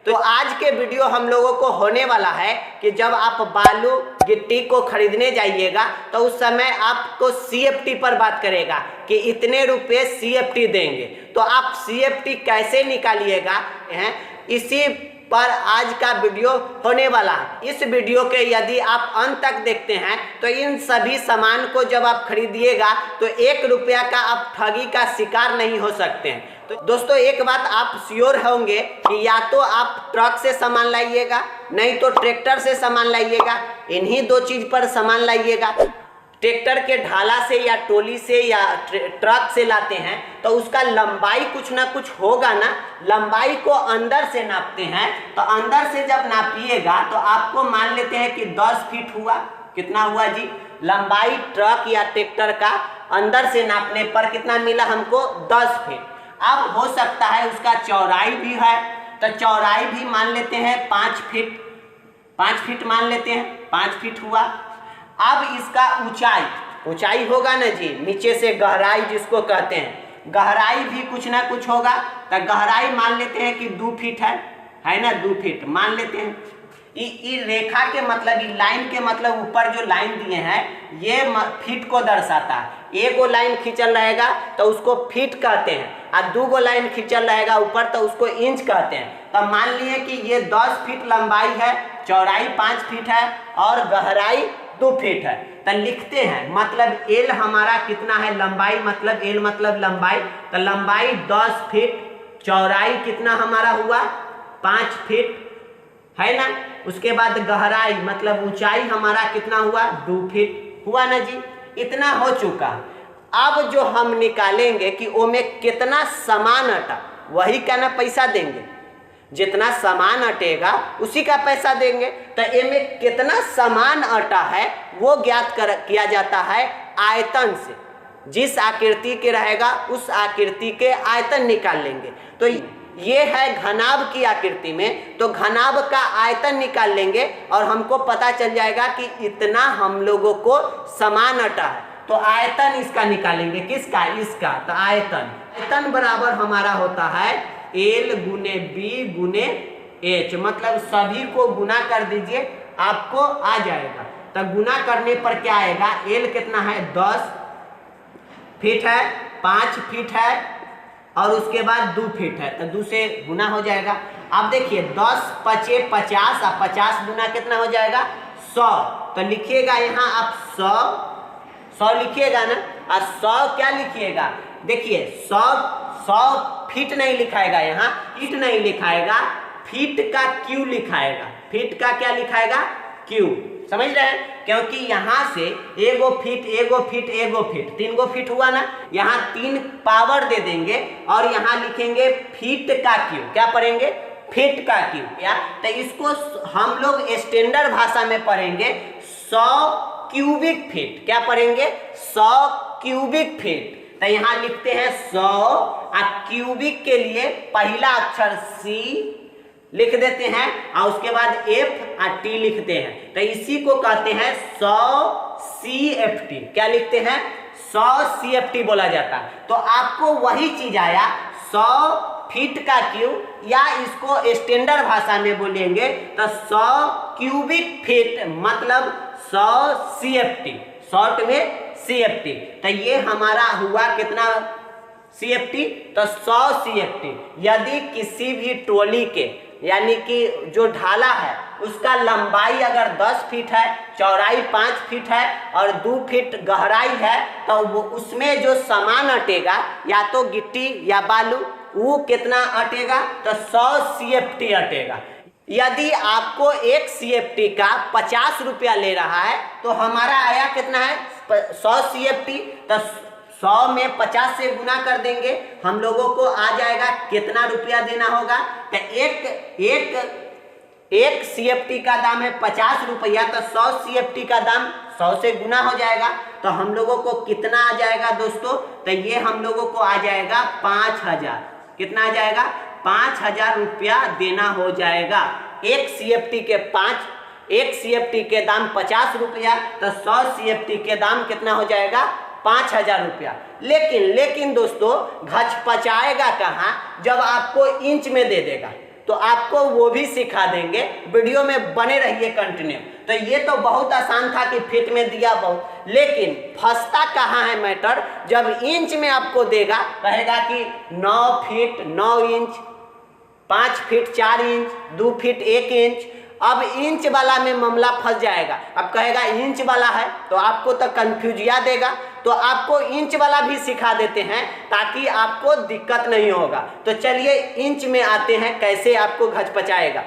तो आज के वीडियो हम लोगों को होने वाला है कि जब आप बालू गिट्टी को खरीदने जाइएगा तो उस समय आपको सीएफटी पर बात करेगा कि इतने रुपए सीएफटी देंगे, तो आप सीएफटी कैसे निकालिएगा हैं, इसी पर आज का वीडियो होने वाला है। इस वीडियो के यदि आप अंत तक देखते हैं तो इन सभी सामान को जब आप खरीदिएगा तो 1 रुपया का आप ठगी का शिकार नहीं हो सकते हैं। तो दोस्तों एक बात आप श्योर होंगे कि या तो आप ट्रक से सामान लाइएगा, नहीं तो ट्रैक्टर से सामान लाइएगा, इन्हीं 2 चीज पर सामान लाइएगा। ट्रैक्टर के ढाला से या टोली से या ट्रक से लाते हैं तो उसका लंबाई कुछ ना कुछ होगा ना, लंबाई को अंदर से नापते हैं। तो अंदर से जब नापिएगा तो आपको मान लेते हैं कि 10 फीट हुआ। कितना हुआ जी? लंबाई ट्रक या ट्रैक्टर का अंदर से नापने पर कितना मिला हमको? 10 फीट। अब हो सकता है उसका चौड़ाई भी है, तो चौड़ाई भी मान लेते हैं 5 फीट। 5 फीट मान लेते हैं, 5 फीट हुआ। अब इसका ऊंचाई होगा ना जी, नीचे से गहराई जिसको कहते हैं, गहराई भी कुछ ना कुछ होगा। तो गहराई मान लेते हैं कि 2 फीट है ना, 2 फीट मान लेते हैं। ये रेखा के मतलब, ये लाइन के मतलब ऊपर जो लाइन दिए हैं ये फीट को दर्शाता है। 1 लाइन खींचल रहेगा तो उसको फीट कहते हैं, और 2 लाइन खींचल रहेगा ऊपर तो उसको इंच कहते हैं। तो मान लिए कि ये 10 फीट लंबाई है, चौड़ाई 5 फीट है और गहराई 2 फीट है। तो लिखते हैं मतलब एल हमारा कितना है, लंबाई मतलब एल मतलब लंबाई, तो लंबाई 10 फीट, चौड़ाई कितना हमारा हुआ 5 फीट है ना। उसके बाद गहराई मतलब ऊंचाई हमारा कितना हुआ 2 फीट हुआ ना जी। इतना हो चुका। अब जो हम निकालेंगे कि ओमें कितना सामान अटा, वही का ना पैसा देंगे। जितना सामान अटेगा उसी का पैसा देंगे। तो इनमें कितना सामान अटा है वो ज्ञात किया जाता है आयतन से। जिस आकृति के रहेगा उस आकृति के आयतन निकाल लेंगे। तो ये है घनाभ की आकृति में, तो घनाभ का आयतन निकाल लेंगे और हमको पता चल जाएगा कि इतना हम लोगों को सामान अटा है। तो आयतन इसका निकालेंगे, किसका? इसका। तो आयतन बराबर हमारा होता है L गुने B गुने H, मतलब सभी को गुना कर दीजिए आपको आ जाएगा। तो गुना करने पर क्या आएगा? L कितना है 10 फीट है, 5 फीट है और उसके बाद 2 फीट है, तो 2 से गुना हो जाएगा। अब देखिए 10 पचे 50 और 50 गुना कितना हो जाएगा 100। तो लिखिएगा यहाँ आप 100 लिखिएगा ना, और 100 क्या लिखिएगा? देखिए 100 फीट नहीं लिखाएगा, यहाँ फीट नहीं लिखाएगा, फीट का क्यू लिखाएगा। फीट का क्या लिखाएगा? क्यू। समझ रहे हैं? क्योंकि यहाँ से 1 फीट 3 फीट हुआ ना, यहाँ 3 पावर दे देंगे और यहाँ लिखेंगे फीट का क्यू। क्या पढ़ेंगे? फीट का क्यू। क्या? तो इसको हम लोग स्टैंडर्ड भाषा में पढ़ेंगे 100 क्यूबिक फीट। क्या पढ़ेंगे? 100 क्यूबिक फीट। तो यहाँ लिखते हैं 100 और क्यूबिक के लिए पहला अक्षर C लिख देते हैं और उसके बाद F और T लिखते हैं। तो इसी को कहते हैं 100 CFT। क्या लिखते हैं? 100 CFT बोला जाता है। तो आपको वही चीज आया 100 फीट का क्यू, या इसको स्टैंडर्ड भाषा में बोलेंगे तो 100 क्यूबिक फीट मतलब 100 CFT, शॉर्ट में CFT। तो ये हमारा हुआ कितना CFT? तो 100 CFT। यदि किसी भी ट्रॉली के यानी कि जो ढाला है उसका लंबाई अगर 10 फीट है, चौड़ाई 5 फीट है और 2 फीट गहराई है, तो वो उसमें जो सामान अटेगा या तो गिट्टी या बालू, वो कितना अटेगा? तो 100 CFT अटेगा। यदि आपको 1 CFT का 50 रुपया ले रहा है तो हमारा आया कितना है 100 CFT। तो 100 में 50 से गुना कर देंगे, हम लोगों को आ जाएगा कितना रुपया देना होगा। तो एक CFT का दाम है 50 रुपया, तो 100 CFT का दाम 100 से गुना हो जाएगा। तो हम लोगों को कितना आ जाएगा दोस्तों? तो ये हम लोगों को आ जाएगा 5000। कितना आ जाएगा? 5000 रुपया देना हो जाएगा। 1 CFT के दाम 50 रुपया, तो 100 CFT के दाम कितना हो जाएगा? 5000 रुपया। लेकिन दोस्तों घचपचाएगा कहाँ? जब आपको इंच में दे देगा। तो आपको वो भी सिखा देंगे। वीडियो में बने रहिए कंटिन्यू। तो ये तो बहुत आसान था कि फीट में दिया बहुत, लेकिन फंसता कहाँ है मैटर, जब इंच में आपको देगा, कहेगा कि 9 feet 9 inch, 5 feet 4 inch, 2 feet 1 inch. अब इंच वाला में मामला फंस जाएगा। अब कहेगा इंच वाला है तो आपको तो कंफ्यूजिया देगा, तो आपको इंच वाला भी सिखा देते हैं ताकि आपको दिक्कत नहीं होगा। तो चलिए इंच में आते हैं, कैसे आपको घचपचाएगा।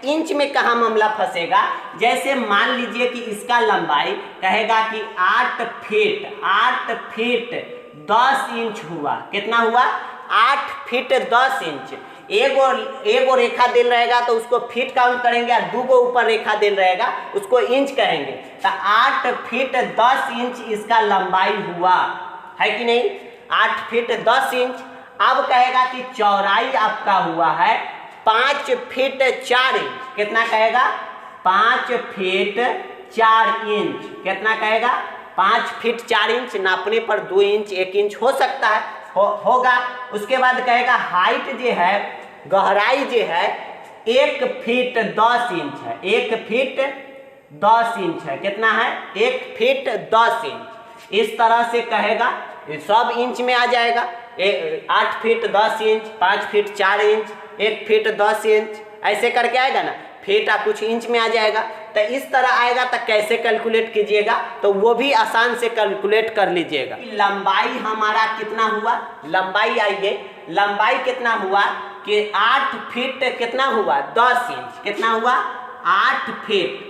इंच में कहाँ मामला फंसेगा, जैसे मान लीजिए कि इसका लंबाई कहेगा कि 8 फीट 10 इंच हुआ। कितना हुआ? 8 फीट 10 इंच। एगो रेखा दिल रहेगा तो उसको फीट काउंट करेंगे, और 2 गो ऊपर रेखा दिल रहेगा उसको इंच कहेंगे। तो 8 फीट 10 इंच इसका लंबाई हुआ है कि नहीं, 8 फीट 10 इंच। अब कहेगा कि चौड़ाई आपका हुआ है 5 फीट 4 इंच। कितना कहेगा? 5 फीट 4 इंच। कितना कहेगा? 5 फीट 4 इंच। नापने पर 2 इंच 1 इंच हो सकता है, होगा। उसके बाद कहेगा हाइट जो है, गहराई जो है 1 फीट 10 इंच है। 1 फीट 10 इंच है। कितना है? 1 फीट 10 इंच। इस तरह से कहेगा, सब इंच में आ जाएगा। 8 feet 10 inch, 5 feet 4 inch, 1 feet 10 inch, ऐसे करके आएगा ना। फीट कुछ इंच में आ जाएगा। तो इस तरह आएगा तो कैसे कैलकुलेट कीजिएगा, तो वो भी आसान से कैलकुलेट कर लीजिएगा। लंबाई हमारा कितना हुआ? लंबाई आइए, लंबाई कितना हुआ कि 8 फीट कितना हुआ? 10 इंच। कितना हुआ? 8 फीट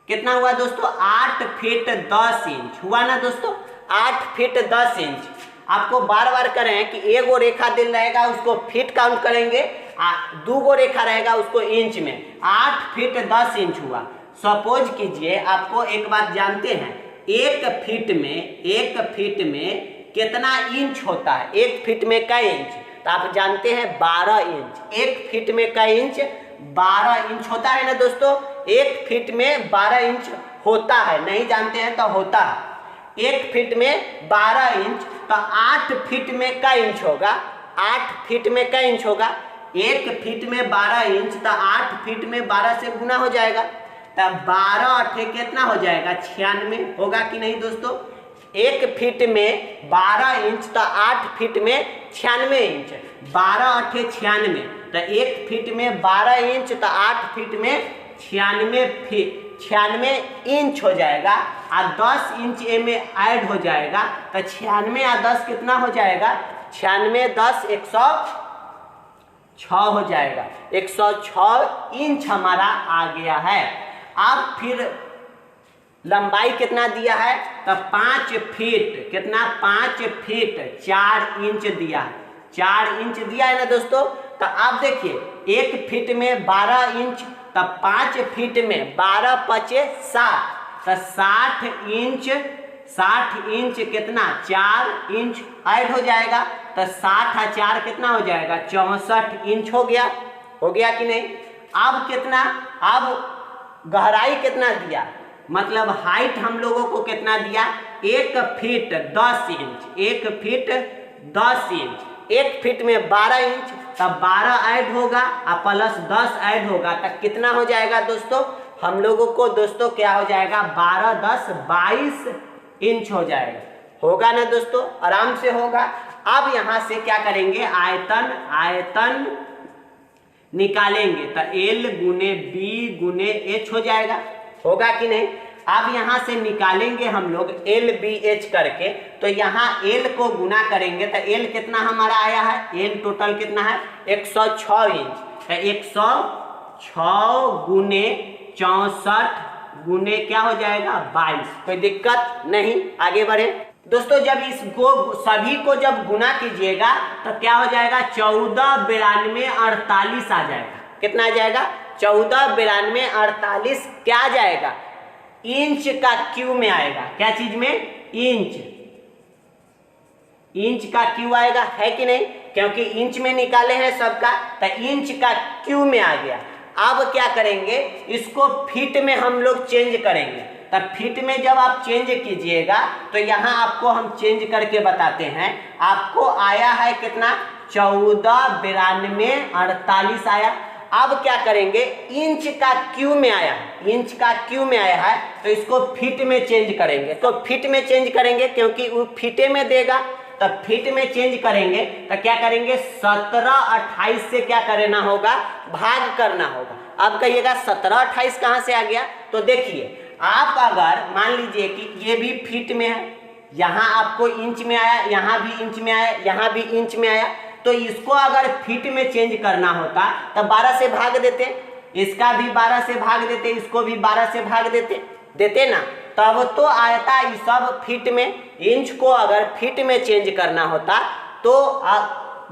कितना हुआ दोस्तों? 8 फीट 10 इंच हुआ ना दोस्तों। 8 फीट 10 इंच। आपको बार बार करें कि एगो रेखा दिल रहेगा उसको फीट काउंट करेंगे, 2 गो रेखा रहेगा उसको इंच में। 8 फीट 10 इंच हुआ। सपोज कीजिए, आपको एक बात जानते हैं, 1 फीट में कितना इंच होता है? 1 फीट में कई इंच? तो आप जानते हैं 12 इंच। 1 फीट में कई इंच? 12 इंच होता है ना दोस्तों। 1 फीट में 12 इंच होता है, नहीं जानते हैं तो होता है। 1 फीट में 12 इंच, तो 8 फीट में का इंच होगा? 8 फीट में का इंच होगा? 1 फीट में 12 इंच, तो 8 फीट में 12 से गुना हो जाएगा। तो 12 अठे कितना हो जाएगा? 96 होगा कि नहीं दोस्तों। 1 फीट में 12 इंच, तो 8 फीट में 96 इंच। 12 अठे 96, तो 1 फीट में 12 इंच, तो 8 फीट में 96 इंच हो जाएगा। और 10 इंच ए में ऐड हो जाएगा, तो 96 और 10 कितना हो जाएगा? 96 10 106 हो जाएगा। 106 इंच हमारा आ गया है। अब फिर लंबाई कितना दिया है? तो 5 फीट कितना? 5 फीट 4 इंच दिया है। 4 इंच दिया है ना दोस्तों। तो आप देखिए 1 फीट में 12 इंच, तब 5 फीट में 12 पचे 60, तो 60 इंच कितना? 4 इंच ऐड हो जाएगा। तो 60 और 4 कितना हो जाएगा? 64 इंच हो गया। हो गया कि नहीं? अब कितना? अब गहराई कितना दिया, मतलब हाइट हम लोगों को कितना दिया? 1 feet 10 inch. 1 feet 10 inch. 1 feet में 12 इंच, तब 12 ऐड होगा और प्लस 10 ऐड होगा, तब कितना हो जाएगा दोस्तों? हम लोगों को दोस्तों क्या हो जाएगा? 12 10 22 इंच हो जाएगा। होगा ना दोस्तों? आराम से होगा। अब यहाँ से क्या करेंगे? आयतन निकालेंगे, तो L गुने B गुने H हो जाएगा। होगा कि नहीं? अब यहाँ से निकालेंगे हम लोग LBH करके, तो यहाँ L को गुना करेंगे तो L कितना हमारा आया है? L टोटल कितना है? 106 इंच। तो 106 गुने 64 गुने क्या हो जाएगा? 22। कोई दिक्कत नहीं, आगे बढ़े दोस्तों। जब इसको सभी को जब गुना कीजिएगा तो क्या हो जाएगा? 14 92 48 आ जाएगा। कितना आ जाएगा? 14 92 48 क्या आ जाएगा? इंच का क्यू में आएगा। क्या चीज में? इंच का क्यू आएगा, है कि नहीं? क्योंकि इंच में निकाले हैं सबका, तो इंच का क्यू में आ गया। अब क्या करेंगे? इसको फीट में हम लोग चेंज करेंगे। तब फीट में जब आप चेंज कीजिएगा तो यहाँ आपको हम चेंज करके बताते हैं। आपको आया है कितना? 149248 आया। अब क्या करेंगे, इंच का क्यू में आया, इंच का क्यू में आया है तो इसको फीट में चेंज करेंगे। तो फीट में चेंज करेंगे क्योंकि वो फीटे में देगा, तब फीट में चेंज करेंगे तो क्या करेंगे 1728 से क्या करना होगा, भाग करना होगा। अब कहिएगा 1728 कहाँ से आ गया, तो देखिए आप अगर मान लीजिए कि ये भी फीट में है, यहाँ आपको इंच में आया, यहाँ भी इंच में आया, यहाँ भी इंच में आया, तो इसको अगर फीट में चेंज करना होता तब 12 से भाग देते, इसका भी 12 से भाग देते, इसको भी 12 से भाग देते ना, तब तो आयता ये सब फीट में। इंच को अगर फीट में चेंज करना होता तो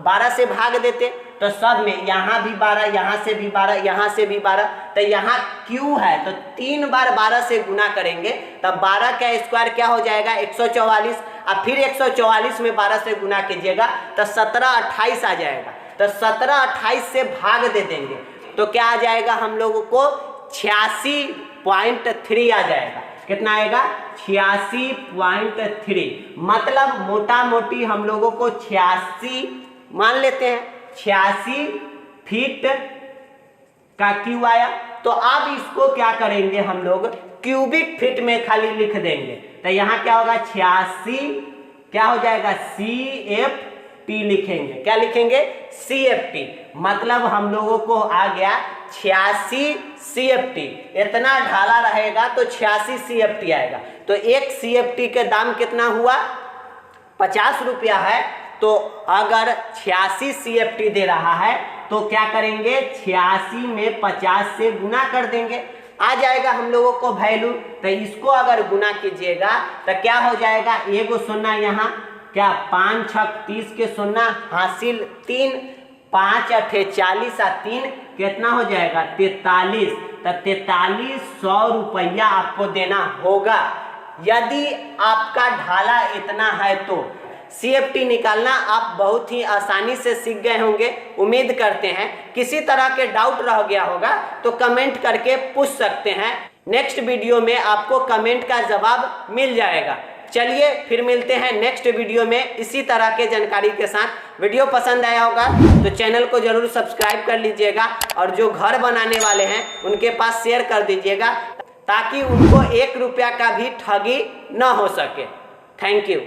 12 से भाग देते, तो सब में यहाँ भी 12, यहाँ से भी 12, यहाँ से भी 12, तो यहाँ क्यू है तो 3 बार 12 से गुना करेंगे तब 12 का स्क्वायर क्या हो जाएगा 144, अब फिर 144 में 12 से गुना कीजिएगा तो 1728 आ जाएगा। तो 1728 से भाग दे देंगे तो क्या आ जाएगा, हम लोगों को 86.3 आ जाएगा। कितना आएगा 86.3, मतलब मोटा मोटी हम लोगों को 86 मान लेते हैं, 86 फीट का क्यू आया। तो अब इसको क्या करेंगे हम लोग क्यूबिक फीट में खाली लिख देंगे, तो यहाँ क्या होगा 86 क्या हो जाएगा CFT लिखेंगे। क्या लिखेंगे CFT, मतलब हम लोगों को आ गया 86 CFT। इतना ढाला रहेगा तो 86 CFT आएगा। तो एक CFT के दाम कितना हुआ 50 रुपया है, तो अगर 86 CFT दे रहा है तो क्या करेंगे 86 में 50 से गुना कर देंगे, आ जाएगा हम लोगों को वैल्यू। तो इसको अगर गुना कीजिएगा तो क्या हो जाएगा, एगो शून्य यहाँ क्या 5 छक 30 के शून्य हासिल 3, 5 अठे 40 और 3 कितना हो जाएगा 43। तो 4300 रुपया आपको देना होगा। यदि आपका ढाला इतना है तो CFT निकालना आप बहुत ही आसानी से सीख गए होंगे, उम्मीद करते हैं। किसी तरह के डाउट रह गया होगा तो कमेंट करके पूछ सकते हैं, नेक्स्ट वीडियो में आपको कमेंट का जवाब मिल जाएगा। चलिए फिर मिलते हैं नेक्स्ट वीडियो में इसी तरह के जानकारी के साथ। वीडियो पसंद आया होगा तो चैनल को जरूर सब्सक्राइब कर लीजिएगा और जो घर बनाने वाले हैं उनके पास शेयर कर दीजिएगा ताकि उनको 1 रुपया का भी ठगी न हो सके। Thank you.